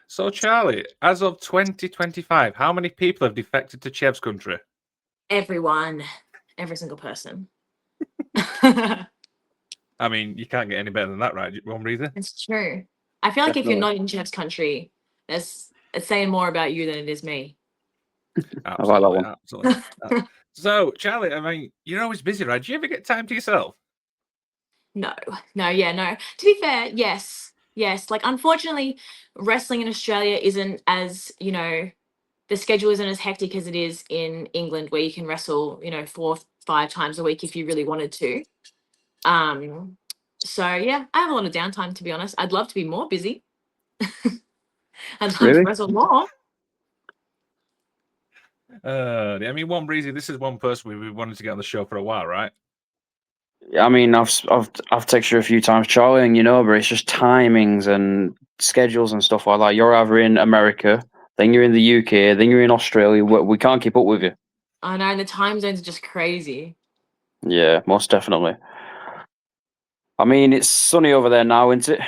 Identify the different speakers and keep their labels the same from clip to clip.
Speaker 1: So, Charlie, as of 2025, how many people have defected to CHEVS country?
Speaker 2: Everyone. Every single person.
Speaker 1: I mean, you can't get any better than that, right? One reason.
Speaker 2: It's true. I feel like
Speaker 3: Definitely.
Speaker 2: if you're not in CHEVS country, it's saying more about you than it is me.
Speaker 1: Absolutely,
Speaker 3: one.
Speaker 1: absolutely. So, Charlie, I mean, you're always busy, right? Do you ever get time to yourself?
Speaker 2: No. To be fair, yes. Like, unfortunately, wrestling in Australia isn't as, the schedule isn't as hectic as it is in England, where you can wrestle, 4-5 times a week if you really wanted to. So yeah, I have a lot of downtime, to be honest. I'd love to be more busy. I'd love to wrestle more.
Speaker 1: I mean, One Breezy, this is one person we've wanted to get on the show for a while, right?
Speaker 3: I mean, I've texted you a few times, Charlie, and but it's just timings and schedules and stuff like that. You're either in America, then you're in the UK, then you're in Australia. We can't keep up with you.
Speaker 2: I know, and the time zones are just crazy.
Speaker 3: Yeah, most definitely. I mean, it's sunny over there now, isn't it?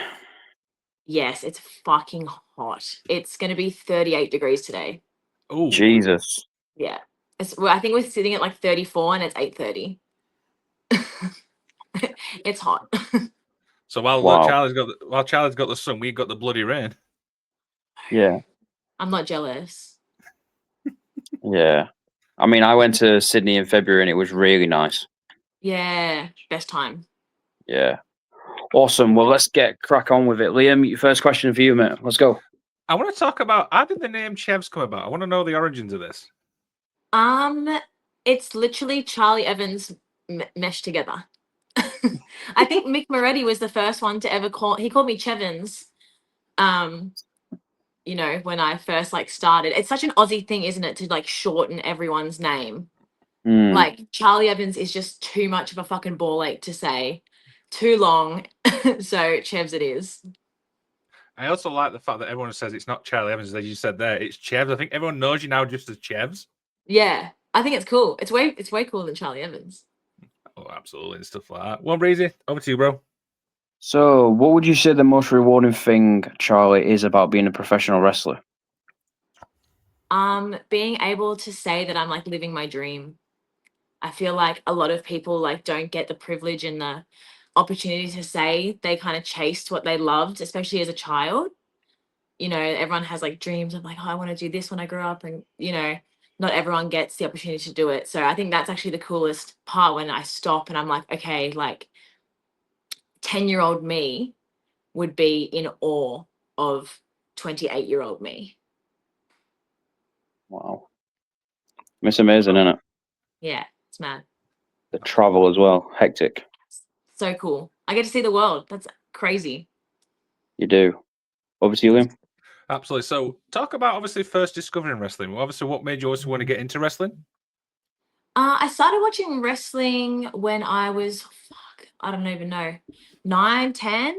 Speaker 2: Yes, it's fucking hot. It's going to be 38 degrees today.
Speaker 1: Oh,
Speaker 3: Jesus.
Speaker 2: Yeah. I think we're sitting at like 34 and it's 8:30. It's hot.
Speaker 1: So while Charlie's got the sun, we've got the bloody rain.
Speaker 3: Yeah.
Speaker 2: I'm not jealous.
Speaker 3: Yeah. I mean, I went to Sydney in February and it was really nice.
Speaker 2: Yeah, best time.
Speaker 3: Yeah. Awesome. Well, let's get crack on with it. Liam, your first question for you, mate. Let's go.
Speaker 1: I want to talk about, how did the name CHEVS come about? I want to know the origins of this.
Speaker 2: It's literally Charlie Evans meshed together. I think Mick Moretti was the first one to ever call me Chevins. When I first started. It's such an Aussie thing, isn't it, to shorten everyone's name. Like, Charlie Evans is just too much of a fucking ball ache to say. Too long. So CHEVS it is.
Speaker 1: I also like the fact that everyone says it's not Charlie Evans, as you said there. It's CHEVS. I think everyone knows you now just as CHEVS.
Speaker 2: Yeah, I think it's cool. It's way cooler than Charlie Evans.
Speaker 1: Oh, absolutely, and stuff like that. One Breezy, over to you, bro.
Speaker 3: So, what would you say the most rewarding thing, Charlie, is about being a professional wrestler?
Speaker 2: Being able to say that I'm living my dream. I feel like a lot of people don't get the privilege and the opportunity to say they kind of chased what they loved, especially as a child. Everyone has dreams of I want to do this when I grow up, and not everyone gets the opportunity to do it. So I think that's actually the coolest part, when I stop and I'm like, okay, 10-year-old me would be in awe of 28-year-old me.
Speaker 3: Wow. It's amazing, isn't it?
Speaker 2: Yeah, it's mad.
Speaker 3: The travel as well. Hectic.
Speaker 2: So cool. I get to see the world. That's crazy.
Speaker 3: You do. Obviously, Liam.
Speaker 1: Absolutely. So, talk about obviously first discovering wrestling. Well, obviously, what made you also want to get into wrestling?
Speaker 2: I started watching wrestling when I was, I don't even know, 9, 10.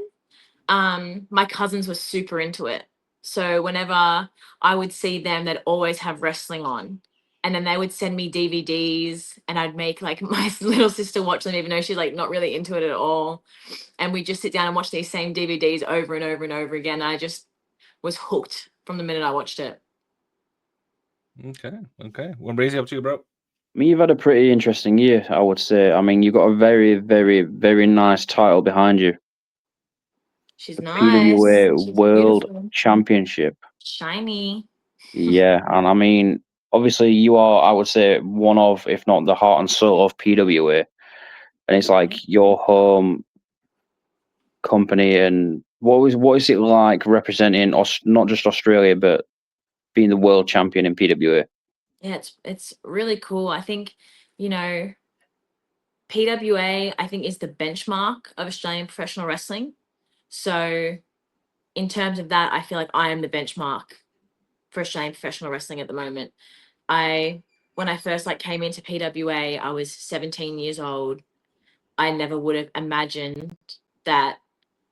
Speaker 2: My cousins were super into it. So whenever I would see them, they'd always have wrestling on. And then they would send me DVDs, and I'd make my little sister watch them, even though she's not really into it at all. And we'd just sit down and watch these same DVDs over and over and over again. And I just was hooked from the minute I watched it.
Speaker 1: Okay. One Breezy, up to you, bro.
Speaker 3: I mean, you've had a pretty interesting year, I would say. I mean, you've got a very, very, very nice title behind you.
Speaker 2: She's nice.
Speaker 3: PWA
Speaker 2: She's
Speaker 3: World
Speaker 2: beautiful.
Speaker 3: Championship.
Speaker 2: Shiny.
Speaker 3: Yeah, and I mean, obviously you are, I would say, one of, if not the heart and soul of PWA. And it's your home company. And what is it like representing not just Australia, but being the world champion in PWA?
Speaker 2: Yeah, it's really cool. I think, PWA, I think, is the benchmark of Australian professional wrestling. So in terms of that, I feel like I am the benchmark for Australian professional wrestling at the moment. When I first came into PWA, I was 17 years old. I never would have imagined that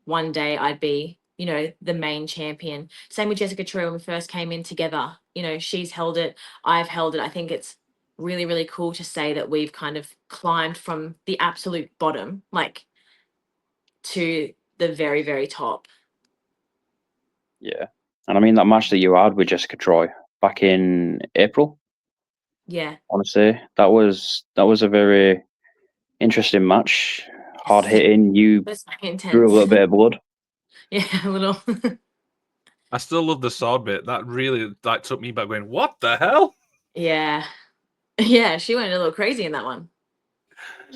Speaker 2: one day I'd be, the main champion. Same with Jessica True when we first came in together. She's held it, I've held it. I think it's really, really cool to say that we've kind of climbed from the absolute bottom, to the very, very top.
Speaker 3: Yeah. And I mean that match that you had with Jessica Troy back in April.
Speaker 2: Yeah.
Speaker 3: I want to say that was a very interesting match. Hard hitting. You
Speaker 2: That's intense.
Speaker 3: drew a little bit of blood.
Speaker 2: Yeah, a little.
Speaker 1: I still love the sword bit. That really like took me back going, what the hell?
Speaker 2: Yeah. Yeah, she went a little crazy in that one.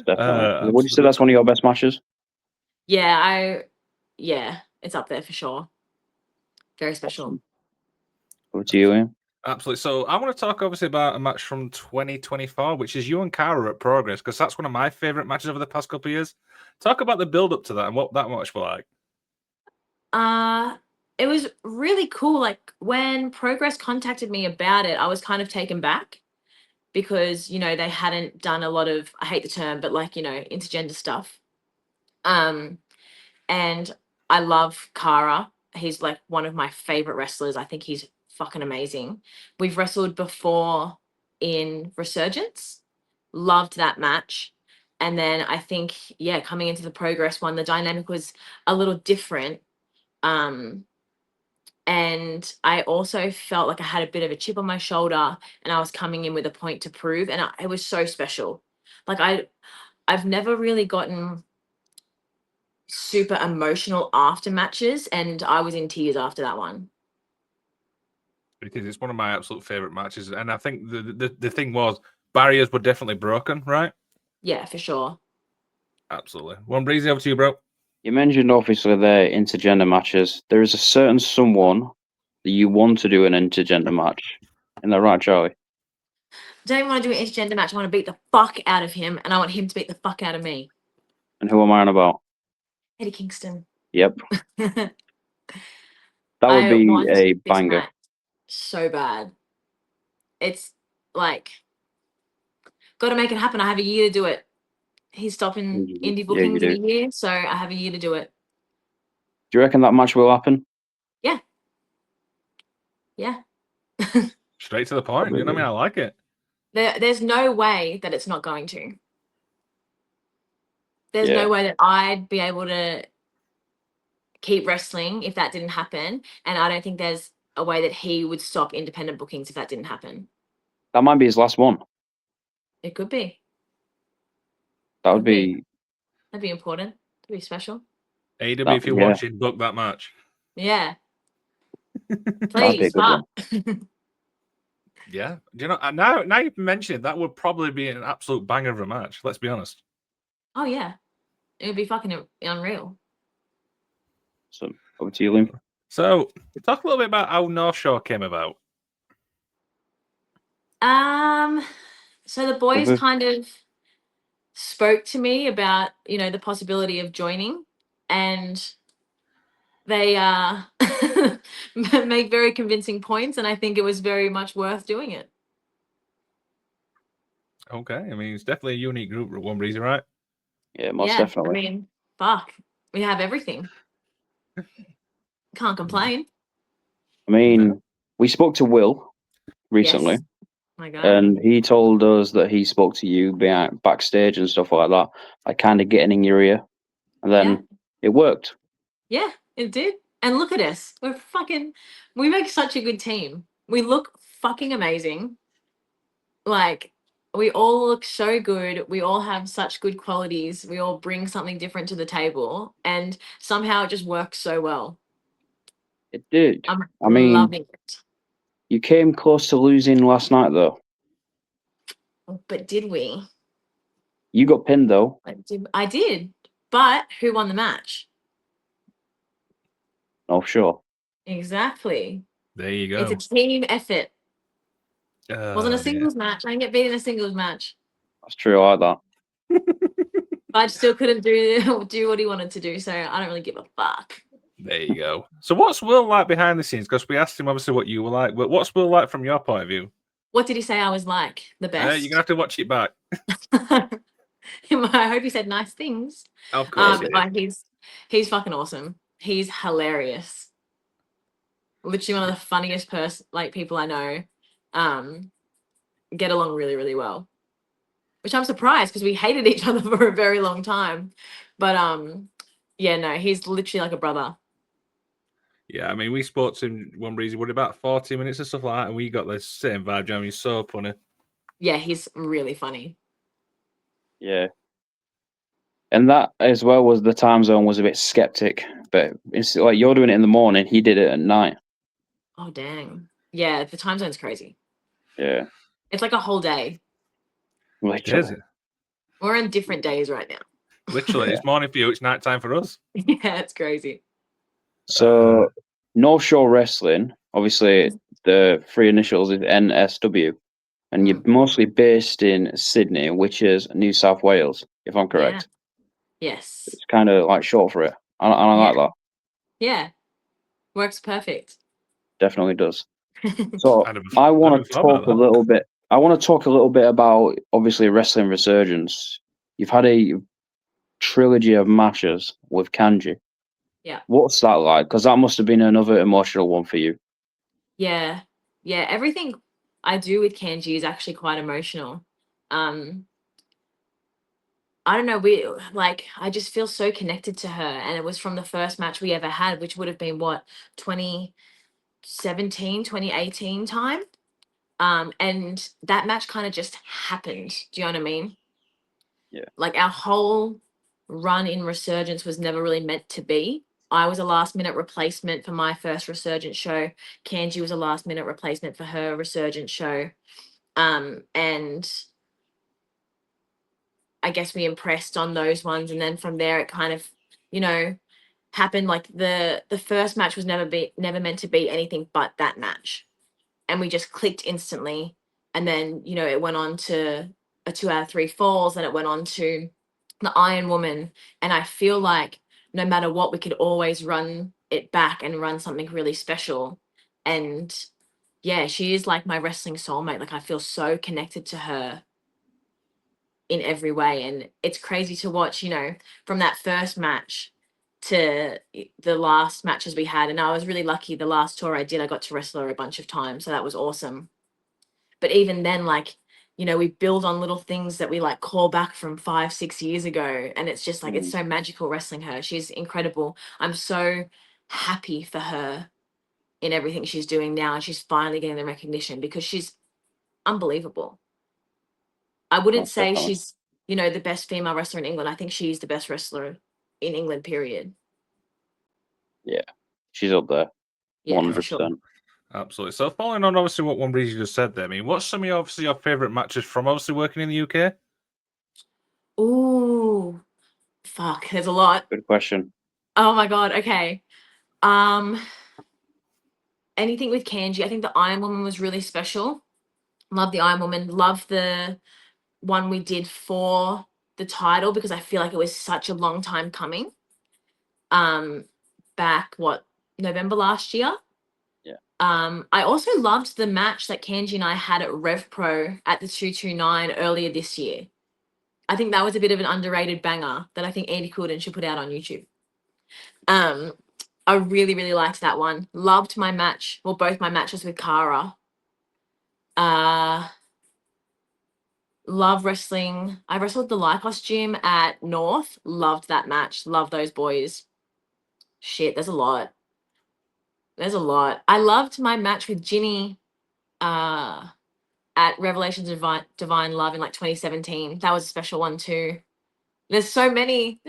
Speaker 3: Definitely. Would you say that's one of your best matches?
Speaker 2: Yeah, it's up there for sure. Very special.
Speaker 3: Awesome. Over to you, Ian.
Speaker 1: Absolutely. So I want to talk obviously about a match from 2024, which is you and Cara at Progress, because that's one of my favorite matches over the past couple of years. Talk about the build up to that and what that match was like.
Speaker 2: It was really cool. Like when Progress contacted me about it, I was kind of taken back because, you know, they hadn't done a lot of, I hate the term, but like, you know, intergender stuff. And I love Cara. He's like one of my favorite wrestlers. I think he's fucking amazing. We've wrestled before in Resurgence. Loved that match. And then I think, yeah, coming into the Progress one, the dynamic was a little different. And I also felt like I had a bit of a chip on my shoulder and I was coming in with a point to prove. And it was so special. Like I've never really gotten super emotional after matches, and I was in tears after that one.
Speaker 1: Because it's one of my absolute favorite matches. And I think the thing was barriers were definitely broken, right?
Speaker 2: Yeah, for sure.
Speaker 1: Absolutely. One breezy over to you, bro.
Speaker 3: You mentioned obviously their intergender matches. There is a certain someone that you want to do an intergender match. Isn't that right, Charlie?
Speaker 2: Don't even want to do an intergender match. I want to beat the fuck out of him, and I want him to beat the fuck out of me.
Speaker 3: And who am I on about?
Speaker 2: Eddie Kingston.
Speaker 3: Yep. That would be a banger.
Speaker 2: So bad. It's like, got to make it happen. I have a year to do it. He's stopping indie bookings in a year, so I have a year to do it.
Speaker 3: Do you reckon that match will happen?
Speaker 2: Yeah. Yeah.
Speaker 1: Straight to the point. You know what I mean? I like it.
Speaker 2: There's no way that it's not going to. There's no way that I'd be able to keep wrestling if that didn't happen. And I don't think there's a way that he would stop independent bookings if that didn't happen.
Speaker 3: That might be his last one.
Speaker 2: It could be.
Speaker 3: That would be.
Speaker 2: That'd be important. That'd be special.
Speaker 1: AEW, if you're watching, book that match.
Speaker 2: Yeah. Please.
Speaker 1: Yeah. Do you know, now you've mentioned it, that would probably be an absolute banger of a match. Let's be honest.
Speaker 2: Oh, yeah. It would be fucking unreal.
Speaker 3: So, over to you, Liam.
Speaker 1: So, talk a little bit about how Northshore came about.
Speaker 2: So the boys kind of spoke to me about, you know, the possibility of joining, and they make very convincing points, and I think it was very much worth doing it.
Speaker 1: Okay, I mean, it's definitely a unique group, One Breezy, right?
Speaker 3: Yeah, most definitely.
Speaker 2: I mean, fuck, we have everything. Can't complain.
Speaker 3: I mean, we spoke to Will recently.
Speaker 2: Yes. My God.
Speaker 3: And he told us that he spoke to you backstage and stuff like that, like kind of getting in your ear. And then it worked.
Speaker 2: Yeah, it did. And look at us. We make such a good team. We look fucking amazing. Like, we all look so good. We all have such good qualities. We all bring something different to the table. And somehow it just works so well.
Speaker 3: It did.
Speaker 2: I mean, loving it.
Speaker 3: You came close to losing last night, though.
Speaker 2: But did we?
Speaker 3: You got pinned, though.
Speaker 2: I did. But who won the match?
Speaker 3: Northshore.
Speaker 2: Exactly.
Speaker 1: There you go.
Speaker 2: It's a team effort. Wasn't a singles match. I didn't get beat in a singles match.
Speaker 3: That's true. I like that.
Speaker 2: I still couldn't do what he wanted to do, so I don't really give a fuck.
Speaker 1: There you go. So what's Will like behind the scenes? Because we asked him obviously what you were like, but what's Will like from your point of view?
Speaker 2: What did he say I was like? The best?
Speaker 1: You're going to have to watch it back.
Speaker 2: I hope he said nice things.
Speaker 1: Of course.
Speaker 2: He's fucking awesome. He's hilarious. Literally one of the funniest people I know. Get along really, really well. Which I'm surprised because we hated each other for a very long time. But yeah, no, he's literally like a brother.
Speaker 1: Yeah, I mean, we spoke to him one reason, what about 40 minutes and stuff like that, and we got the same vibe, Jamie. He's so funny.
Speaker 2: Yeah, he's really funny.
Speaker 3: Yeah. And that as well was the time zone was a bit skeptic, but it's like you're doing it in the morning, he did it at night.
Speaker 2: Oh, dang. Yeah, the time zone's crazy.
Speaker 3: Yeah.
Speaker 2: It's like a whole day.
Speaker 3: Literally.
Speaker 1: Is it?
Speaker 2: We're in different days right now.
Speaker 1: Literally, it's morning for you, it's night time for us.
Speaker 2: Yeah, it's crazy.
Speaker 3: So Northshore Wrestling, obviously the three initials is NSW, and you're mostly based in Sydney, which is New South Wales, if I'm correct.
Speaker 2: Yeah. Yes.
Speaker 3: It's kind of like short for it. And I like that.
Speaker 2: Yeah. Works perfect.
Speaker 3: Definitely does. So
Speaker 1: I never
Speaker 3: I want
Speaker 1: thought
Speaker 3: to talk
Speaker 1: about
Speaker 3: a
Speaker 1: that.
Speaker 3: little bit. I want to talk a little bit about obviously Wrestling Resurgence. You've had a trilogy of matches with Kanji.
Speaker 2: Yeah.
Speaker 3: What's that like? Because that must have been another emotional one for you.
Speaker 2: Yeah. Yeah. Everything I do with Kanji is actually quite emotional. I don't know, I just feel so connected to her. And it was from the first match we ever had, which would have been what, 2017, 2018 time. And that match kind of just happened. Do you know what I mean?
Speaker 3: Yeah.
Speaker 2: Like our whole run in Resurgence was never really meant to be. I was a last minute replacement for my first Resurgence show. Kanji was a last minute replacement for her Resurgence show. And I guess we impressed on those ones. And then from there, it kind of, happened. Like the first match was never meant to be anything but that match. And we just clicked instantly. And then, it went on to a 2 out of 3 falls, and it went on to the Iron Woman. And I feel like no matter what, we could always run it back and run something really special. And yeah, she is like my wrestling soulmate. Like I feel so connected to her in every way. And it's crazy to watch, from that first match to the last matches we had. And I was really lucky. The last tour I did, I got to wrestle her a bunch of times. So that was awesome. But even then, we build on little things that we call back from 5-6 years ago. And it's just it's so magical wrestling her. She's incredible. I'm so happy for her in everything she's doing now. And she's finally getting the recognition because she's unbelievable. I wouldn't say she's, the best female wrestler in England. I think she's the best wrestler in England, period.
Speaker 3: Yeah, she's up there.
Speaker 2: Yeah,
Speaker 3: 100%.
Speaker 2: for sure.
Speaker 1: Absolutely. So following on obviously what one breeze you just said there, I mean, what's some of your favourite matches from obviously working in the UK?
Speaker 2: Ooh, fuck, there's a lot.
Speaker 3: Good question.
Speaker 2: Oh my god, okay. Anything with Kanji. I think the Iron Woman was really special. Love the Iron Woman. Love the one we did for the title because I feel like it was such a long time coming. Back November last year.
Speaker 3: Yeah.
Speaker 2: I also loved the match that Kanji and I had at Rev Pro at the 229 earlier this year. I think that was a bit of an underrated banger that I think Andy Coulden should put out on YouTube. I really, really liked that one. Loved my match, both my matches with Cara. Love wrestling. I wrestled the Lycos gym at North. Loved that match. Love those boys. Shit, there's a lot. I loved my match with Ginny at Revelations of Divine Love in 2017. That was a special one too. There's so many.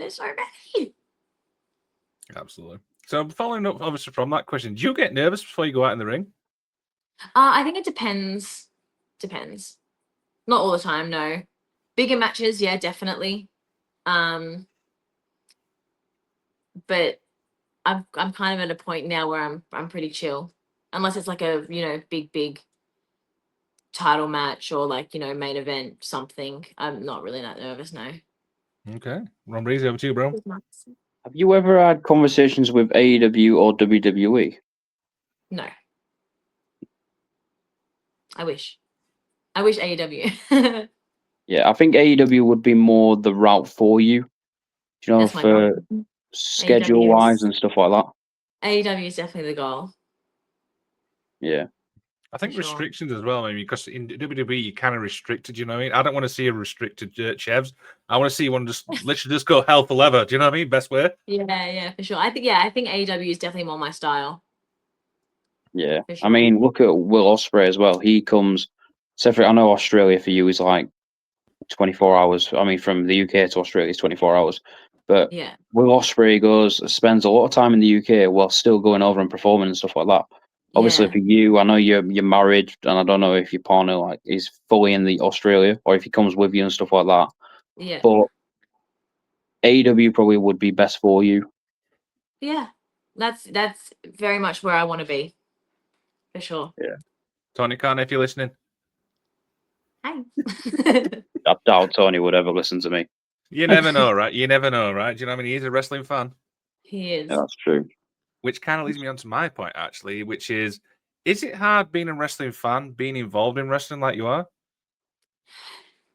Speaker 1: Absolutely. So following up obviously from that question, do you get nervous before you go out in the ring?
Speaker 2: I think it depends. Not all the time, no. Bigger matches, yeah, definitely. But I'm kind of at a point now where I'm pretty chill. Unless it's a, big title match or main event something. I'm not really that nervous, no.
Speaker 1: Okay. Ron Breezy, over to you, bro.
Speaker 3: Have you ever had conversations with AEW or WWE?
Speaker 2: No. I wish AEW.
Speaker 3: Yeah, I think AEW would be more the route for you.
Speaker 2: That's my
Speaker 3: for
Speaker 2: goal.
Speaker 3: schedule wise and stuff like that.
Speaker 2: AEW is definitely the goal.
Speaker 3: Yeah.
Speaker 1: I think restrictions as well, maybe, because in WWE you're kind of restricted, you know what I mean? I don't want to see a restricted CHEVS. I want to see one literally just go hell for leather. Do you know what I mean? Best way.
Speaker 2: Yeah, for sure. I think AEW is definitely more my style.
Speaker 3: Yeah.
Speaker 2: For
Speaker 3: I
Speaker 2: sure.
Speaker 3: mean, look at Will Ospreay as well. He comes, I know Australia for you is like 24 hours. I mean, from the UK to Australia is 24 hours. But
Speaker 2: Yeah.
Speaker 3: Will Ospreay spends a lot of time in the UK while still going over and performing and stuff like that. Obviously,
Speaker 2: Yeah.
Speaker 3: for you, I know you're married, and I don't know if your partner like is fully in the Australia or if he comes with you and stuff like that.
Speaker 2: Yeah.
Speaker 3: But AEW probably would be best for you.
Speaker 2: Yeah. That's very much where I want to be. For sure.
Speaker 3: Yeah.
Speaker 1: Tony Khan, if you're listening.
Speaker 2: Hi.
Speaker 3: I doubt Tony would ever listen to me.
Speaker 1: You never know, right? You never know, right? Do you know what I mean? He's a wrestling fan.
Speaker 2: He is.
Speaker 3: Yeah, that's true.
Speaker 1: Which kind of leads me on to my point, actually, which is it hard being a wrestling fan, being involved in wrestling like you are?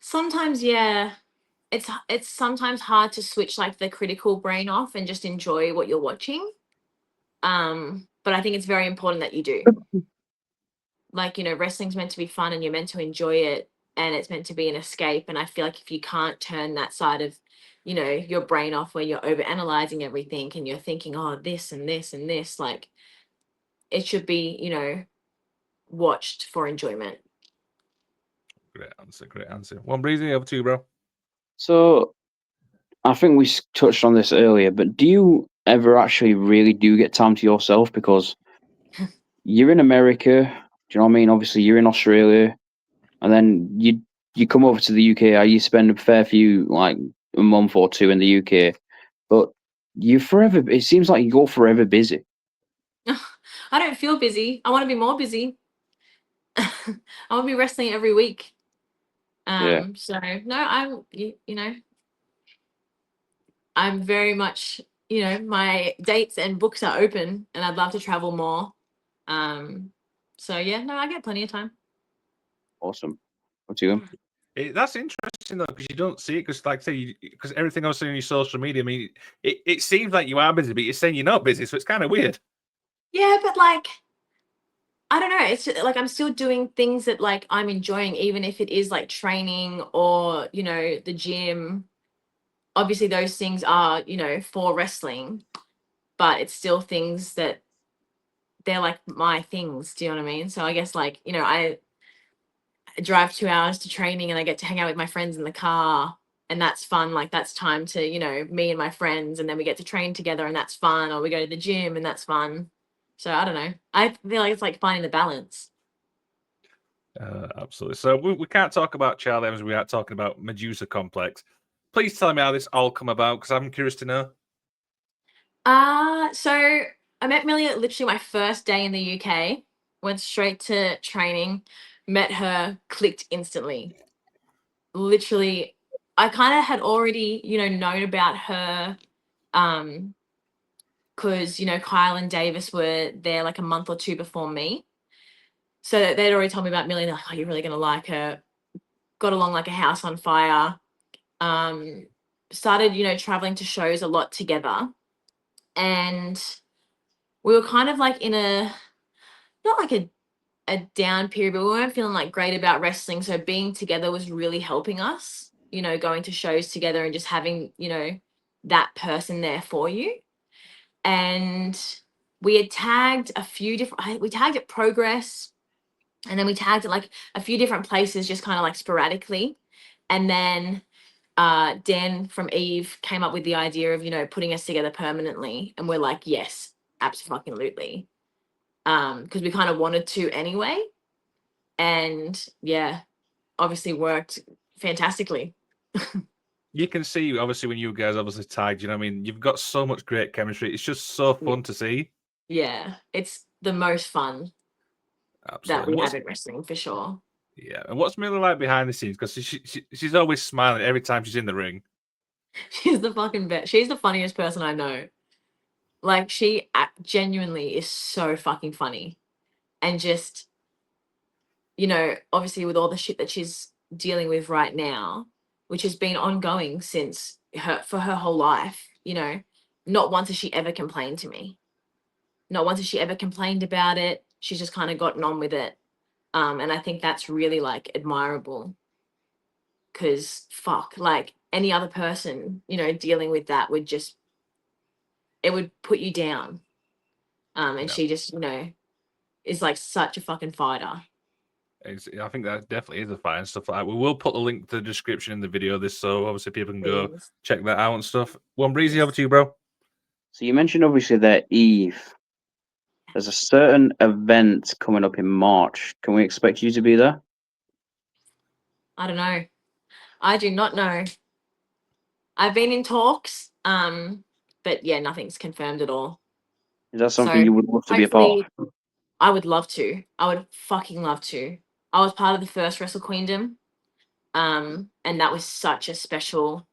Speaker 2: Sometimes, yeah. It's sometimes hard to switch like the critical brain off and just enjoy what you're watching. But I think it's very important that you do. Like, wrestling's meant to be fun and you're meant to enjoy it and it's meant to be an escape. And I feel like if you can't turn that side of, your brain off where you're over analyzing everything and you're thinking, oh, this and this and this, like it should be, watched for enjoyment.
Speaker 1: Great answer, great answer. One breezy over to you, bro.
Speaker 3: So, I think we touched on this earlier, but do you ever actually really do get time to yourself? Because you're in America, do you know what I mean? Obviously, you're in Australia, and then you come over to the UK. You spend a fair few, like a month or two in the UK, but you forever. It seems like you're forever busy.
Speaker 2: I don't feel busy. I want to be more busy. I want to be wrestling every week.
Speaker 3: Yeah.
Speaker 2: So no, I'm very much, my dates and books are open and I'd love to travel more. So yeah, no, I get plenty of time.
Speaker 3: Awesome. What's you?
Speaker 1: That's interesting though, because you don't see it. Because, like I say, because everything I was seeing on your social media, I mean, it seems like you are busy, but you're saying you're not busy, so it's kind of weird.
Speaker 2: Yeah, but like, I don't know. It's like I'm still doing things that like I'm enjoying, even if it is like training or, the gym. Obviously, those things are, for wrestling, but it's still things that they're like my things. Do you know what I mean? So I guess like, I drive 2 hours to training and I get to hang out with my friends in the car and that's fun. Like that's time to, me and my friends, and then we get to train together and that's fun, or we go to the gym and that's fun. So I don't know. I feel like it's like finding the balance.
Speaker 1: Absolutely. So we can't talk about Charli Evans without talking about Medusa Complex. Please tell me how this all come about, because I'm curious to know.
Speaker 2: So I met Millie at literally my first day in the UK, went straight to training, met her, clicked instantly. Literally, I kind of had already, known about her, because, Kyle and Davis were there like a month or two before me. So they'd already told me about Millie. They're like, oh, you're really going to like her. Got along like a house on fire. Started, traveling to shows a lot together. And we were kind of like in not like a down period, but we weren't feeling like great about wrestling. So being together was really helping us, going to shows together and just having, that person there for you. And we had tagged a few different, we tagged at Progress, and then we tagged at like a few different places, just kind of like sporadically. And then Dan from Eve came up with the idea of, putting us together permanently. And we're like, yes, absolutely. Because we kind of wanted to anyway. And yeah, obviously worked fantastically.
Speaker 1: You can see, obviously, when you guys obviously tagged, you know what I mean? You've got so much great chemistry. It's just so fun to see.
Speaker 2: Yeah, it's the most fun that
Speaker 1: Absolutely.
Speaker 2: we have in wrestling for sure.
Speaker 1: Yeah, and what's Millie like behind the scenes? Because she's always smiling every time she's in the ring.
Speaker 2: She's the fucking best. She's the funniest person I know. Like she genuinely is so fucking funny, and just, obviously with all the shit that she's dealing with right now, which has been ongoing since for her whole life, not once has she ever complained to me. Not once has she ever complained about it. She's just kind of gotten on with it. And I think that's really like admirable, because fuck, like any other person, dealing with that would just, it would put you down. And
Speaker 1: No.
Speaker 2: she just, is like such a fucking fighter.
Speaker 1: I think that definitely is a fight and stuff like that. We will put the link to the description in the video this, so obviously people can go
Speaker 2: Please.
Speaker 1: check that out and stuff. One breezy
Speaker 2: Yes.
Speaker 1: over to you, bro.
Speaker 3: So you mentioned obviously that Eve. There's a certain event coming up in March. Can we expect you to be there?
Speaker 2: I don't know. I do not know. I've been in talks, but yeah, nothing's confirmed at all.
Speaker 3: Is that something
Speaker 2: So
Speaker 3: you would love to be a part
Speaker 2: hopefully,
Speaker 3: of?
Speaker 2: I would love to. I would fucking love to. I was part of the first Wrestle Queendom, and that was such a special.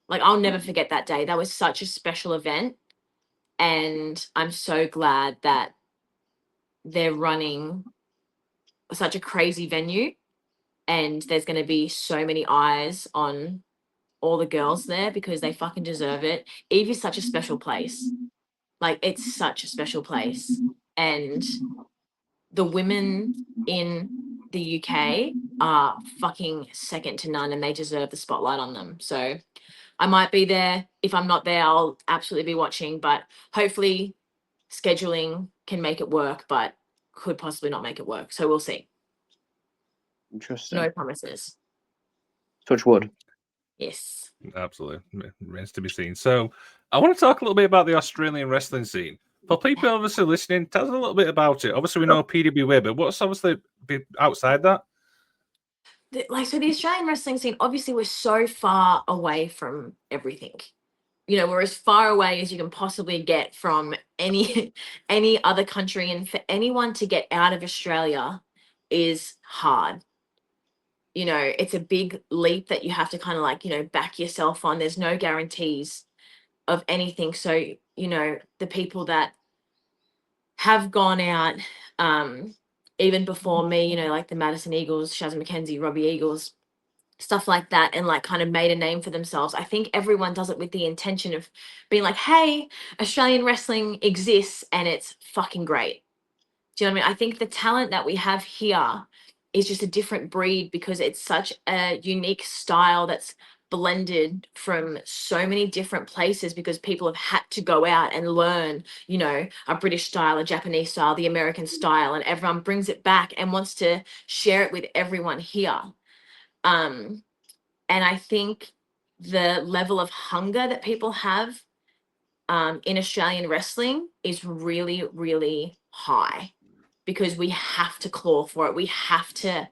Speaker 2: Like, I'll never forget that day. That was such a special event, and I'm so glad that they're running such a crazy venue, and there's going to be so many eyes on all the girls there because they fucking deserve it. Eve is such a special place. Like, it's such a special place. And the women in the UK are fucking second to none and they deserve the spotlight on them. So I might be there. If I'm not there, I'll absolutely be watching, but hopefully scheduling can make it work, but could possibly not make it work. So we'll see.
Speaker 3: Interesting.
Speaker 2: No promises.
Speaker 3: Touch wood.
Speaker 2: Yes.
Speaker 1: Absolutely. Remains to be seen. So I want to talk a little bit about the Australian wrestling scene. For people obviously listening, tell us a little bit about it. Obviously, we know PWA, but what's obviously outside that?
Speaker 2: So the Australian wrestling scene, obviously we're so far away from everything. You know, we're as far away as you can possibly get from any other country, and for anyone to get out of Australia is hard. You know, it's a big leap that you have to kind of like, you know, back yourself on. There's no guarantees of anything. So, you know, the people that have gone out, even before me, you know, like the Madison Eagles, Shaz McKenzie, Robbie Eagles, stuff like that, and like kind of made a name for themselves. I think everyone does it with the intention of being like, hey, Australian wrestling exists and it's fucking great. Do you know what I mean? I think the talent that we have here is just a different breed because it's such a unique style that's blended from so many different places because people have had to go out and learn, you know, a British style, a Japanese style, the American style, and everyone brings it back and wants to share it with everyone here. And I think the level of hunger that people have in Australian wrestling is really, really high because we have to claw for it. We have to,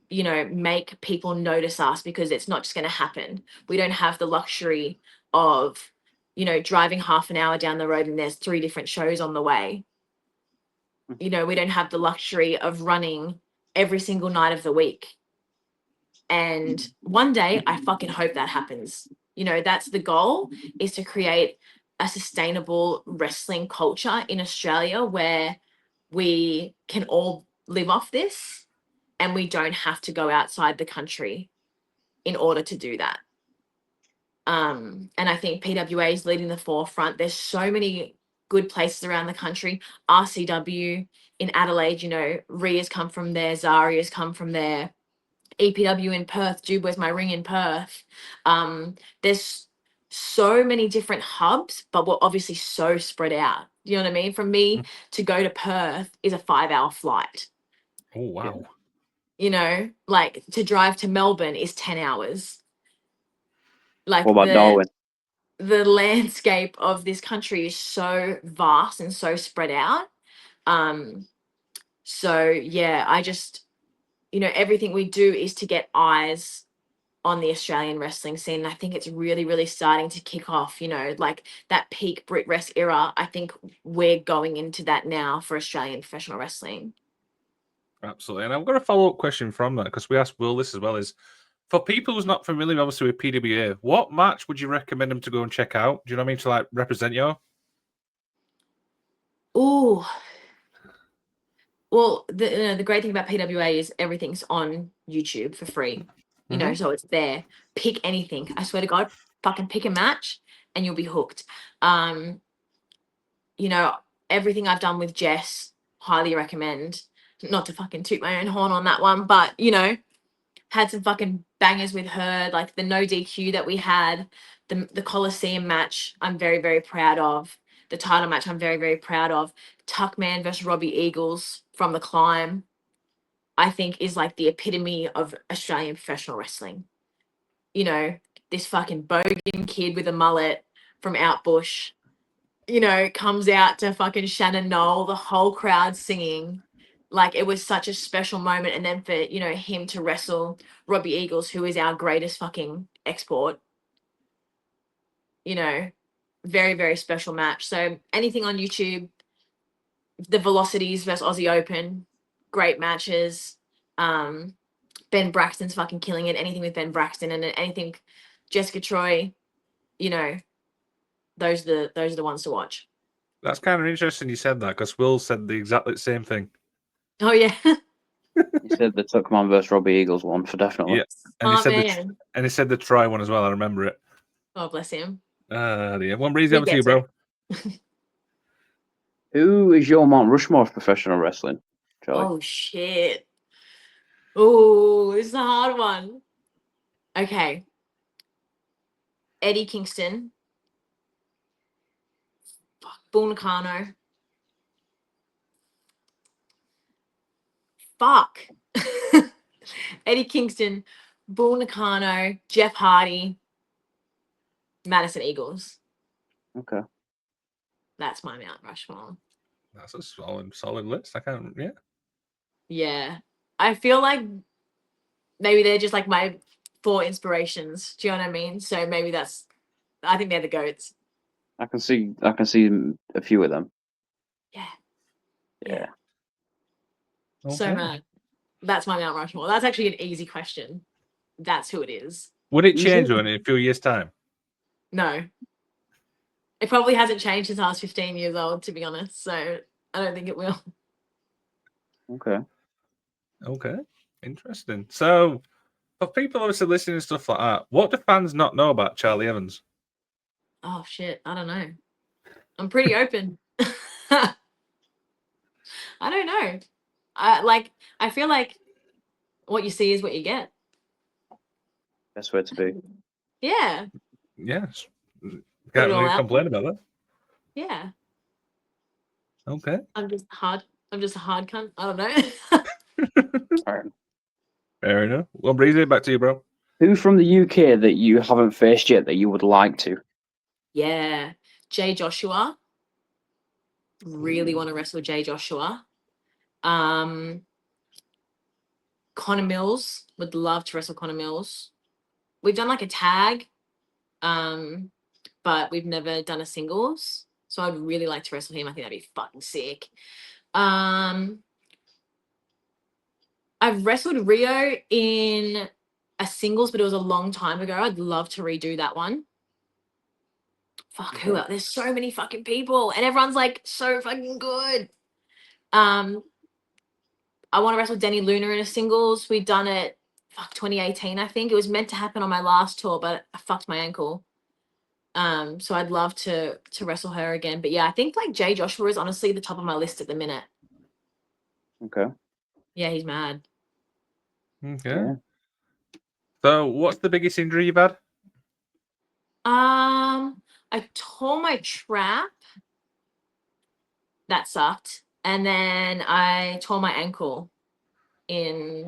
Speaker 2: you know, make people notice us because it's not just going to happen. We don't have the luxury of, you know, driving half an hour down the road and there's 3 different shows on the way. You know, we don't have the luxury of running every single night of the week. And one day I fucking hope that happens. You know, that's the goal, is to create a sustainable wrestling culture in Australia where we can all live off this and we don't have to go outside the country in order to do that. And I think PWA is leading the forefront. There's so many good places around the country. RCW in Adelaide, you know, Ria's come from there, Zaria's come from there. EPW in Perth, Where's My Ring in Perth. There's so many different hubs, but we're obviously so spread out. You know what I mean? For me to go to Perth is a 5-hour flight.
Speaker 1: Oh, wow.
Speaker 2: You know, like to drive to Melbourne is 10 hours. Like
Speaker 3: What about Darwin?
Speaker 2: the landscape of this country is so vast and so spread out. So yeah, I just, you know, everything we do is to get eyes on the Australian wrestling scene. I think it's really, really starting to kick off, you know, like that peak Brit Rest era. I think we're going into that now for Australian professional wrestling.
Speaker 1: Absolutely. And I've got a follow-up question from that because we asked Will this as well, is for people who's not familiar obviously with PWA, what match would you recommend them to go and check out? Do you know what I mean? To like represent you?
Speaker 2: Ooh. Well, the great thing about PWA is everything's on YouTube for free. You know, so it's there. Pick anything. I swear to God, fucking pick a match and you'll be hooked. You know, everything I've done with Jess, highly recommend. Not to fucking toot my own horn on that one, but you know, had some fucking bangers with her, like the no DQ that we had, the Coliseum match, I'm very, very proud of. the title match I'm very, very proud of. Tuckman versus Robbie Eagles from The Climb, I think is like the epitome of Australian professional wrestling. You know, this fucking bogan kid with a mullet from Outbush, you know, comes out to fucking Shannon Knoll, the whole crowd singing. Like, it was such a special moment. And then for, you know, him to wrestle Robbie Eagles, who is our greatest fucking export, you know, very, very special match. So anything on YouTube, the Velocities versus Aussie Open, great matches. Ben Braxton's fucking killing it. Anything with Ben Braxton and anything Jessica Troy, you know, those are the ones to watch.
Speaker 1: That's kind of interesting you said that, because Will said the exactly same thing.
Speaker 2: Oh yeah.
Speaker 3: He said the Tuckman versus Robbie Eagles one for definitely.
Speaker 1: Yeah, and he said the try one as well. I remember it.
Speaker 2: Oh, bless him.
Speaker 1: Yeah. One breeze over to you, bro.
Speaker 3: Who is your Mount Rushmore of professional wrestling, Charlie?
Speaker 2: Oh shit. Oh, this is a hard one. Okay. Eddie Kingston. Fuck. Bull Nakano. Fuck. Eddie Kingston, Bull Nakano, Jeff Hardy, Madison Eagles.
Speaker 3: Okay.
Speaker 2: That's my Mount Rushmore.
Speaker 1: That's a solid list. I can't. Yeah.
Speaker 2: Yeah. I feel like maybe they're just like my 4 inspirations. Do you know what I mean? So maybe I think they're the GOATs.
Speaker 3: I can see a few of them.
Speaker 2: Yeah.
Speaker 3: Yeah.
Speaker 2: So
Speaker 1: Okay.
Speaker 2: mad. That's my Mount Rushmore. That's actually an easy question. That's who it is.
Speaker 1: Would it
Speaker 3: You
Speaker 1: change
Speaker 3: said-
Speaker 1: in a few years' time?
Speaker 2: No. It probably hasn't changed since I was 15 years old, to be honest. So I don't think it will.
Speaker 3: Okay.
Speaker 1: Interesting. So, for people obviously listening and stuff like that, what do fans not know about Charlie Evans?
Speaker 2: Oh shit. I don't know. I'm pretty open. I don't know. I feel like what you see is what you get.
Speaker 3: Best way to be.
Speaker 2: Yeah.
Speaker 1: Yes.
Speaker 2: Put it
Speaker 1: Can't
Speaker 2: all
Speaker 1: really
Speaker 2: out
Speaker 1: complain about that.
Speaker 2: Yeah.
Speaker 1: Okay.
Speaker 2: I'm just a hard cunt. I don't know.
Speaker 3: All right.
Speaker 1: Fair enough. Well, Breezy, back to you, bro.
Speaker 3: Who from the UK that you haven't faced yet that you would like to?
Speaker 2: Yeah. Jay Joshua. Really want to wrestle Jay Joshua. Connor Mills. Would love to wrestle Connor Mills. We've done like a tag, but we've never done a singles. So I'd really like to wrestle him. I think that'd be fucking sick. I've wrestled Rio in a singles, but it was a long time ago. I'd love to redo that one. Fuck, who else? There's so many fucking people, and everyone's like so fucking good. I want to wrestle Denny Luna in a singles. We'd done it, 2018, I think. It was meant to happen on my last tour, but I fucked my ankle. So I'd love to wrestle her again. But yeah, I think like Jay Joshua is honestly the top of my list at the minute.
Speaker 3: Okay.
Speaker 2: Yeah, he's mad.
Speaker 1: Okay.
Speaker 3: Yeah.
Speaker 1: So, what's the biggest injury you've had?
Speaker 2: I tore my trap. That sucked. And then I tore my ankle in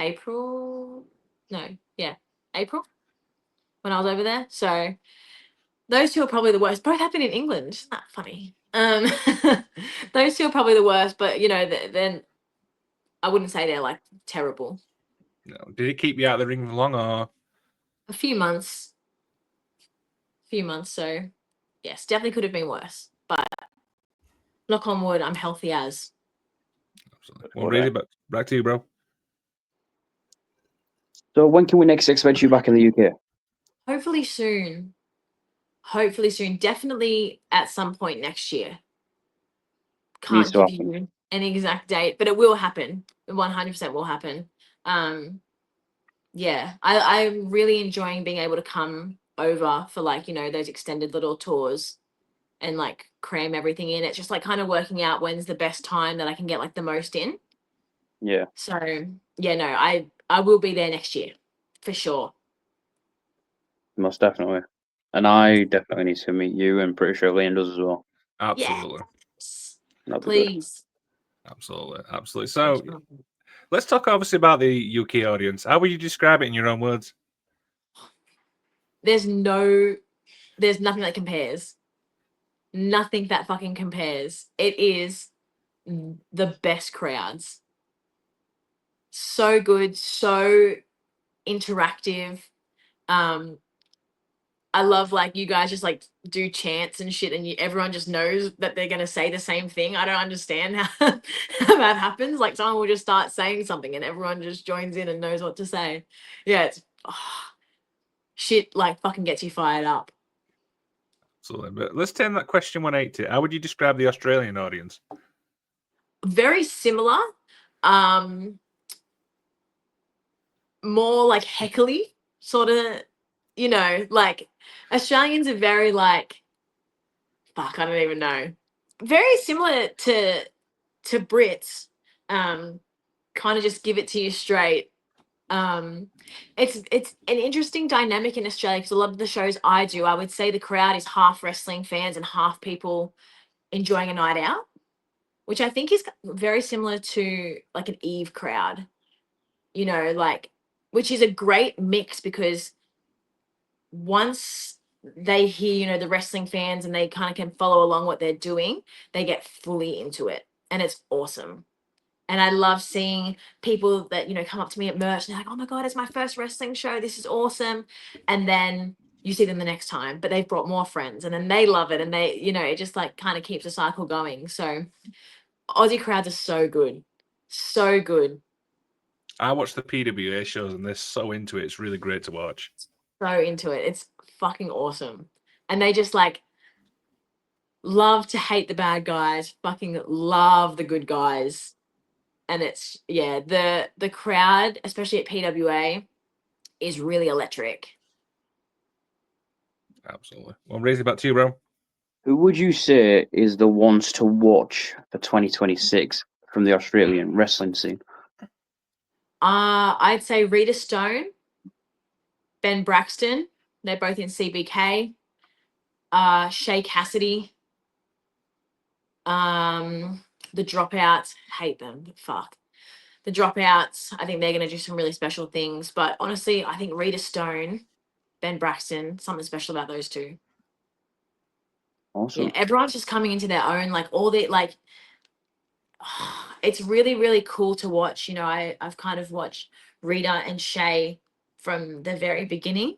Speaker 2: April? No, yeah, April when I was over there. So those 2 are probably the worst. Both happened in England. Isn't that funny? Those 2 are probably the worst, but you know, then I wouldn't say they're like terrible.
Speaker 1: No. Did it keep you out of the ring for long, or?
Speaker 2: A few months. So yes, definitely could have been worse. But knock on wood, I'm healthy as.
Speaker 1: Absolutely. Well, Breezy, back to you, bro.
Speaker 3: So when can we next expect you back in the UK?
Speaker 2: Hopefully soon. Definitely at some point next year.
Speaker 3: Needs
Speaker 2: Can't
Speaker 3: to
Speaker 2: give you an exact date, but it will happen. 100% will happen. Yeah, I'm really enjoying being able to come over for like, you know, those extended little tours and like cram everything in. It's just like kind of working out when's the best time that I can get like the most in.
Speaker 3: Yeah.
Speaker 2: So yeah, no, I will be there next year for sure.
Speaker 3: Most definitely. And I definitely need to meet you, and pretty sure Liam does as well.
Speaker 1: Absolutely.
Speaker 2: Yes.
Speaker 3: That'd be good.
Speaker 2: Please.
Speaker 1: Absolutely. So let's talk obviously about the UK audience. How would you describe it in your own words?
Speaker 2: There's nothing that compares. Nothing that fucking compares. It is the best crowds. So good, so interactive. I love like you guys just like do chants and shit, and everyone just knows that they're gonna say the same thing. I don't understand how, how that happens. Like someone will just start saying something, and everyone just joins in and knows what to say. Yeah, it's shit. Like fucking gets you fired up.
Speaker 1: Absolutely. But let's turn that question 180. How would you describe the Australian audience?
Speaker 2: Very similar. More like heckly, sort of. You know, like Australians are very like, fuck, I don't even know. Very similar to Brits. Kind of just give it to you straight. It's an interesting dynamic in Australia because a lot of the shows I do, I would say the crowd is half wrestling fans and half people enjoying a night out, which I think is very similar to like an Eve crowd, you know, like, which is a great mix because once they hear, you know, the wrestling fans and they kind of can follow along what they're doing, they get fully into it and it's awesome. And I love seeing people that, you know, come up to me at merch and they're like, oh my God, it's my first wrestling show. This is awesome. And then you see them the next time, but they've brought more friends and then they love it. And they, you know, it just like kind of keeps the cycle going. So Aussie crowds are so good. So good.
Speaker 1: I watch the PWA shows and they're so into it. It's really great to watch.
Speaker 2: So into it. It's fucking awesome. And they just like love to hate the bad guys, fucking love the good guys. And it's the crowd, especially at PWA, is really electric.
Speaker 1: Absolutely. Well, raise it back to you, bro.
Speaker 3: Who would you say is the ones to watch for 2026 from the Australian wrestling scene?
Speaker 2: I'd say Rita Stone, Ben Braxton, they're both in CBK. Shay Cassidy, the Dropouts, hate them, but fuck. The Dropouts, I think they're going to do some really special things. But honestly, I think Rita Stone, Ben Braxton, something special about those two.
Speaker 3: Awesome.
Speaker 2: Yeah, everyone's just coming into their own, like all the, like, it's really, really cool to watch. You know, I've kind of watched Rita and Shay from the very beginning,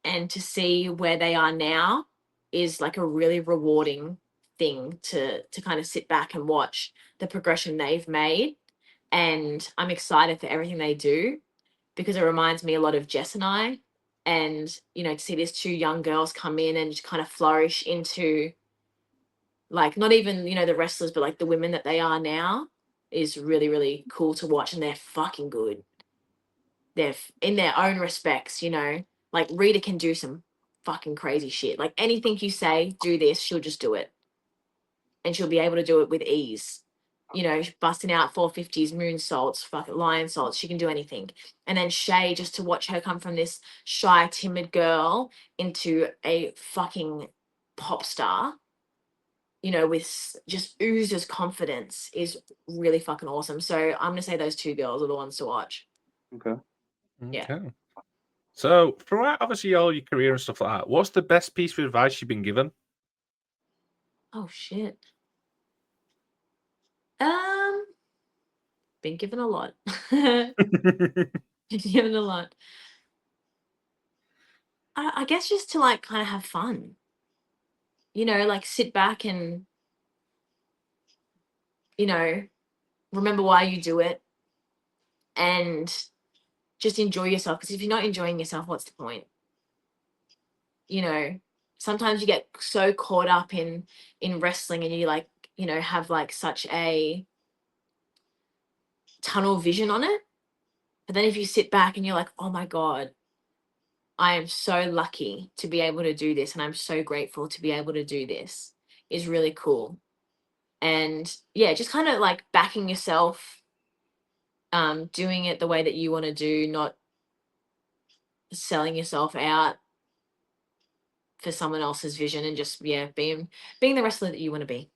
Speaker 2: and to see where they are now is like a really rewarding thing to kind of sit back and watch the progression they've made. And I'm excited for everything they do because it reminds me a lot of Jess and I. And, you know, to see these two young girls come in and just kind of flourish into like not even, you know, the wrestlers, but like the women that they are now is really, really cool to watch. And they're fucking good. They're in their own respects, you know, like Rita can do some fucking crazy shit. Like anything you say, do this, she'll just do it. And she'll be able to do it with ease. You know, busting out 450s, moonsaults, fucking lion salts. She can do anything. And then Shay, just to watch her come from this shy, timid girl into a fucking pop star, you know, with just oozes confidence is really fucking awesome. So I'm going to say those two girls are the ones to watch.
Speaker 3: Okay.
Speaker 2: Yeah.
Speaker 1: Okay. So, throughout obviously all your career and stuff like that, what's the best piece of advice you've been given?
Speaker 2: Oh shit. Been given a lot. Been given a lot. I guess just to like kind of have fun. You know, like sit back and, you know, remember why you do it and just enjoy yourself. Because if you're not enjoying yourself, what's the point? You know, sometimes you get so caught up in wrestling and you like, you know, have like such a tunnel vision on it. But then if you sit back and you're like, oh my God, I am so lucky to be able to do this. And I'm so grateful to be able to do this is really cool. And yeah, just kind of like backing yourself, doing it the way that you want to do, not selling yourself out. for someone else's vision and just being the wrestler that you want to be.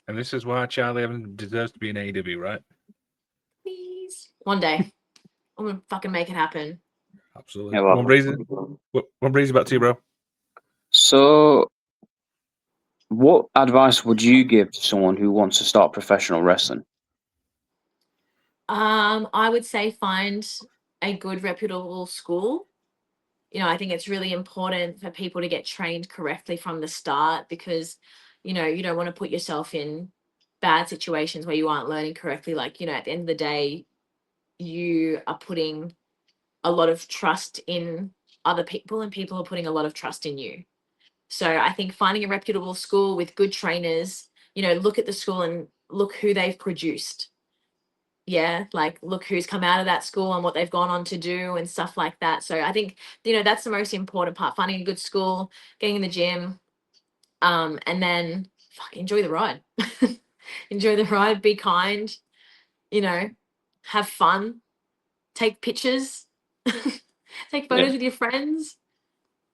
Speaker 1: And this is why Charlie Evans deserves to be in AEW, right?
Speaker 2: Please, one day I'm gonna fucking make it happen.
Speaker 1: Absolutely.
Speaker 3: Yeah,
Speaker 1: One breezy back to you, bro.
Speaker 3: So, what advice would you give to someone who wants to start professional wrestling?
Speaker 2: I would say find a good reputable school. I think it's really important for people to get trained correctly from the start because, you don't want to put yourself in bad situations where you aren't learning correctly. Like, at the end of the day, you are putting a lot of trust in other people and people are putting a lot of trust in you. So I think finding a reputable school with good trainers, look at the school and look who they've produced. Yeah, like look who's come out of that school and what they've gone on to do and stuff like that. So I think, that's the most important part, finding a good school, getting in the gym, and then enjoy the ride. Enjoy the ride, be kind, have fun, take pictures, take photos with your friends.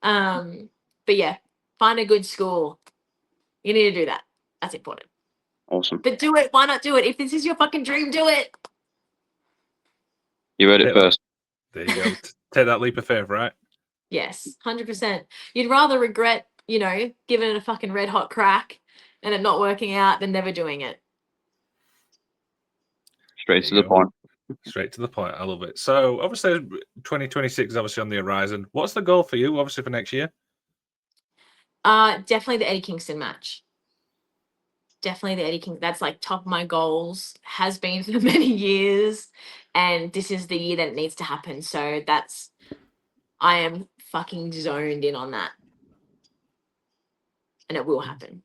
Speaker 2: But yeah, find a good school. You need to do that. That's important.
Speaker 3: Awesome.
Speaker 2: But do it. Why not do it? If this is your fucking dream, do it.
Speaker 3: You heard it first.
Speaker 1: There you go. Take that leap of faith, right?
Speaker 2: Yes, 100%. You'd rather regret, giving it a fucking red hot crack and it not working out than never doing it.
Speaker 3: Straight to the point.
Speaker 1: Straight to the point. I love it. So obviously 2026 is obviously on the horizon. What's the goal for you, obviously, for next year?
Speaker 2: Definitely the Eddie Kingston match. Definitely the Eddie Kingston. That's like top of my goals, has been for many years. And this is the year that it needs to happen. So I am fucking zoned in on that. And it will happen.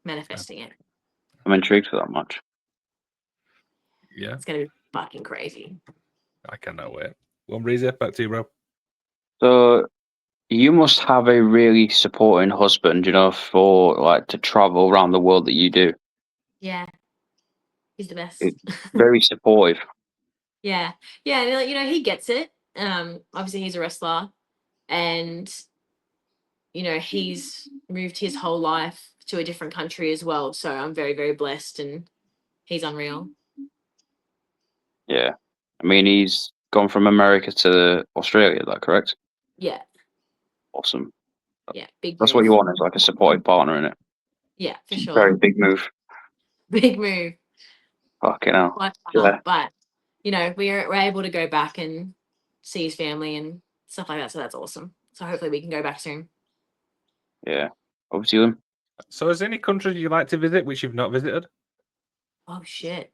Speaker 2: Manifesting it.
Speaker 3: I'm intrigued for that match.
Speaker 1: Yeah.
Speaker 2: It's going to be fucking crazy.
Speaker 1: I cannot wait. One breezy, back to you, bro.
Speaker 3: So, you must have a really supporting husband, for like to travel around the world that you do.
Speaker 2: Yeah. He's the best.
Speaker 3: Very supportive.
Speaker 2: Yeah. He gets it. Obviously he's a wrestler and he's moved his whole life to a different country as well. So I'm very, very blessed and he's unreal.
Speaker 3: Yeah. I mean, he's gone from America to Australia, is that correct?
Speaker 2: Yeah.
Speaker 3: Awesome.
Speaker 2: Yeah. Big
Speaker 3: That's
Speaker 2: move.
Speaker 3: what you want, is like a supportive partner in it.
Speaker 2: Yeah, for sure.
Speaker 3: Very big move.
Speaker 2: Big move.
Speaker 3: Fucking hell.
Speaker 2: Yeah. But we're able to go back and see his family and stuff like that. So that's awesome. So hopefully we can go back soon.
Speaker 3: Yeah. Over to you.
Speaker 1: So is there any countries you'd like to visit which you've not visited?
Speaker 2: Oh shit.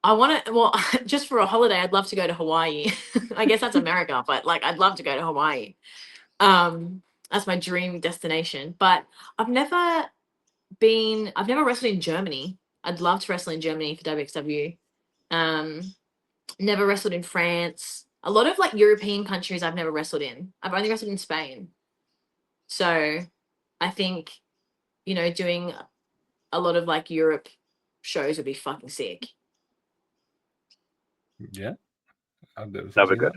Speaker 2: I want to, well, just for a holiday, I'd love to go to Hawaii. I guess that's America, but I'd love to go to Hawaii. That's my dream destination. But I've never wrestled in Germany. I'd love to wrestle in Germany for WXW. Never wrestled in France. A lot of European countries I've never wrestled in. I've only wrestled in Spain. So I think, doing a lot of Europe shows would be fucking sick.
Speaker 1: Yeah.
Speaker 3: That'd be good.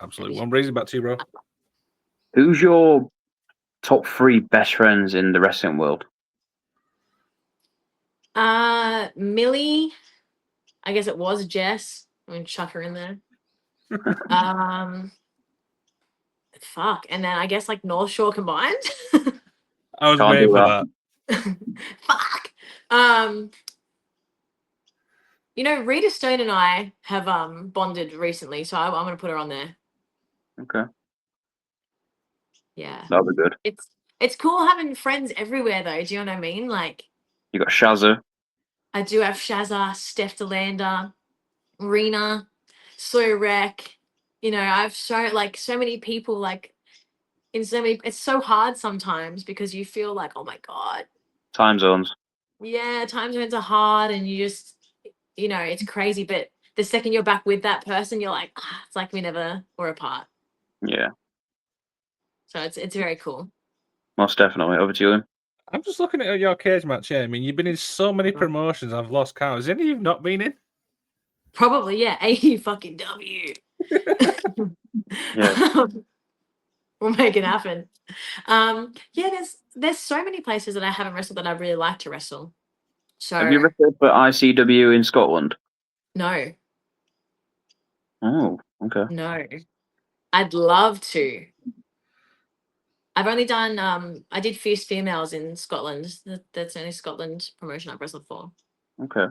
Speaker 1: Absolutely. One breezy, back to you, bro.
Speaker 3: Who's your top 3 best friends in the wrestling world?
Speaker 2: Millie, I guess it was Jess. I'm gonna chuck her in there. Fuck, and then I guess Northshore combined.
Speaker 1: I was waiting for that.
Speaker 2: Fuck. Rita Stone and I have bonded recently, so I'm gonna put her on there.
Speaker 3: Okay.
Speaker 2: Yeah.
Speaker 3: That'll be good.
Speaker 2: It's cool having friends everywhere though. Do you know what I mean?
Speaker 3: You got Shazza.
Speaker 2: I do have Shazza, Steph DeLander, Rena, Sawyer Rec. I've so many people in so many. It's so hard sometimes because you feel oh my god.
Speaker 3: Time zones.
Speaker 2: Yeah, time zones are hard, and you just it's crazy. But the second you're back with that person, you're it's like we never were apart.
Speaker 3: Yeah.
Speaker 2: So it's very cool.
Speaker 3: Most definitely. Over to you, then.
Speaker 1: I'm just looking at your cage match here. I mean, you've been in so many promotions, I've lost count. Is any you've not been in?
Speaker 2: Probably, yeah. AEW.
Speaker 3: Yeah.
Speaker 2: We'll make it happen. Yeah, there's so many places that I haven't wrestled that I really like to wrestle. So
Speaker 3: Have you wrestled for ICW in Scotland?
Speaker 2: no,
Speaker 3: Oh, okay.
Speaker 2: no. I'd love to. I've only done I did Fierce Females in Scotland. That's the only Scotland promotion I've wrestled for.
Speaker 3: Okay.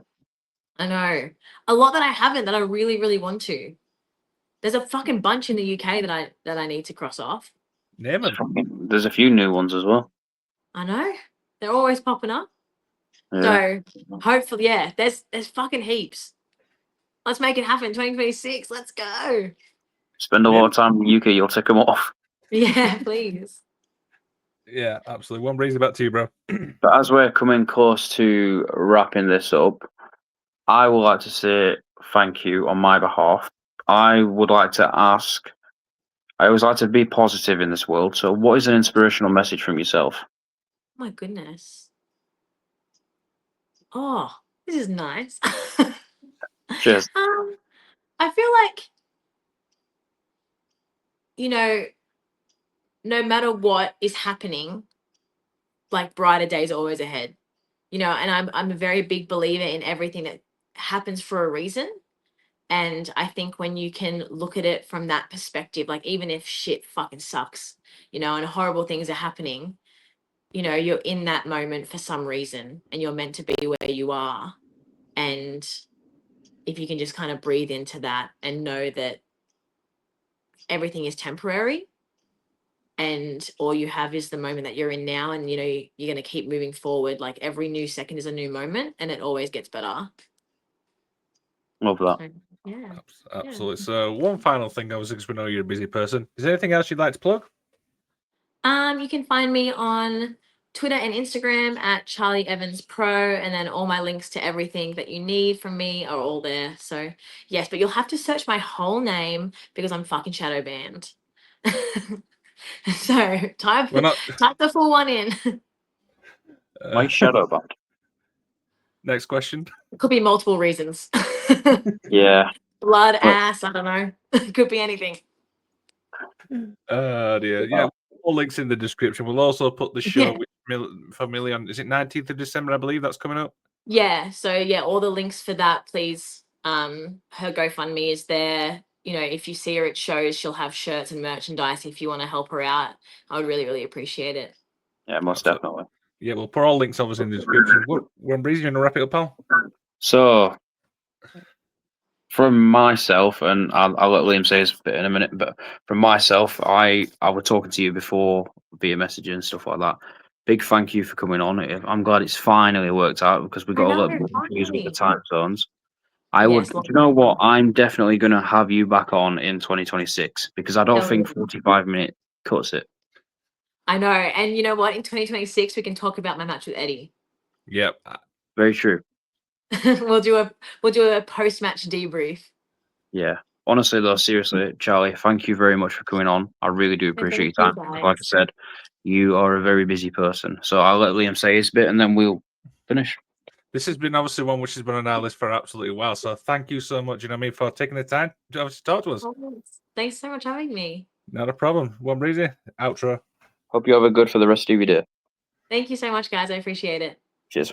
Speaker 2: I know. A lot that I haven't that I really, really want to. There's a fucking bunch in the UK that I need to cross off.
Speaker 1: Name them.
Speaker 3: There's a few new ones as well.
Speaker 2: I know. They're always popping up.
Speaker 3: Yeah.
Speaker 2: So hopefully, yeah, there's fucking heaps. Let's make it happen. 2026. Let's go.
Speaker 3: Spend a lot of time in the UK, you'll tick them off.
Speaker 2: Yeah, please.
Speaker 1: Yeah, absolutely. One brings it back to you, bro.
Speaker 3: But as we're coming close to wrapping this up, I would like to say thank you on my behalf. I would like to ask, I always like to be positive in this world. So, what is an inspirational message from yourself?
Speaker 2: Oh my goodness. Oh, this is nice.
Speaker 3: Cheers.
Speaker 2: I feel like, you know, no matter what is happening, like brighter days are always ahead. You know, and I'm a very big believer in everything that happens for a reason. And I think when you can look at it from that perspective, like even if shit fucking sucks, you know, and horrible things are happening, you know, you're in that moment for some reason and you're meant to be where you are. And if you can just kind of breathe into that and know that everything is temporary and all you have is the moment that you're in now, and you know you're going to keep moving forward, like every new second is a new moment and it always gets better.
Speaker 3: Love that.
Speaker 2: So, yeah.
Speaker 1: Absolutely. So, one final thing, obviously, because we know you're a busy person. Is there anything else you'd like to plug?
Speaker 2: You can find me on Twitter and Instagram at Charlie Evans Pro, and then all my links to everything that you need from me are all there. So yes, but you'll have to search my whole name because I'm fucking shadow banned. So type the full one in.
Speaker 3: My shadow band.
Speaker 1: Next question.
Speaker 2: It could be multiple reasons.
Speaker 3: Yeah.
Speaker 2: Blood, ass, I don't know. It could be anything.
Speaker 1: Dear. Yeah, all links in the description. We'll also put the show for Millie on. Is it 19th of December? I believe that's coming up.
Speaker 2: Yeah. So yeah, all the links for that, please. Her GoFundMe is there. You know, if you see her at shows, she'll have shirts and merchandise. If you want to help her out, I would really, really appreciate it.
Speaker 3: Yeah, most definitely.
Speaker 1: Yeah, we'll put all links obviously in the description. When Breezy, you want to wrap it up, pal?
Speaker 3: So, from myself, and I'll let Liam say his bit in a minute, but from myself, I was talking to you before via messaging and stuff like that. Big thank you for coming on. I'm glad it's finally worked out because we got a little bit confused with the time zones. Do you know what? I'm definitely going to have you back on in 2026 because I don't think 45 minutes cuts it.
Speaker 2: I know. And you know what? In 2026, we can talk about my match with Eddie.
Speaker 1: Yep.
Speaker 3: Very true.
Speaker 2: We'll do a post-match debrief.
Speaker 3: Yeah. Honestly, though, seriously, Charlie, thank you very much for coming on. I really do appreciate your time. Like I said, you are a very busy person. So I'll let Liam say his bit and then we'll finish.
Speaker 1: This has been obviously one which has been on our list for absolutely a while. So thank you so much, for taking the time to obviously talk to us.
Speaker 2: Thanks so much for having me.
Speaker 1: Not a problem. One Breezy, outro.
Speaker 3: Hope you have a good for the rest of your day.
Speaker 2: Thank you so much, guys. I appreciate it.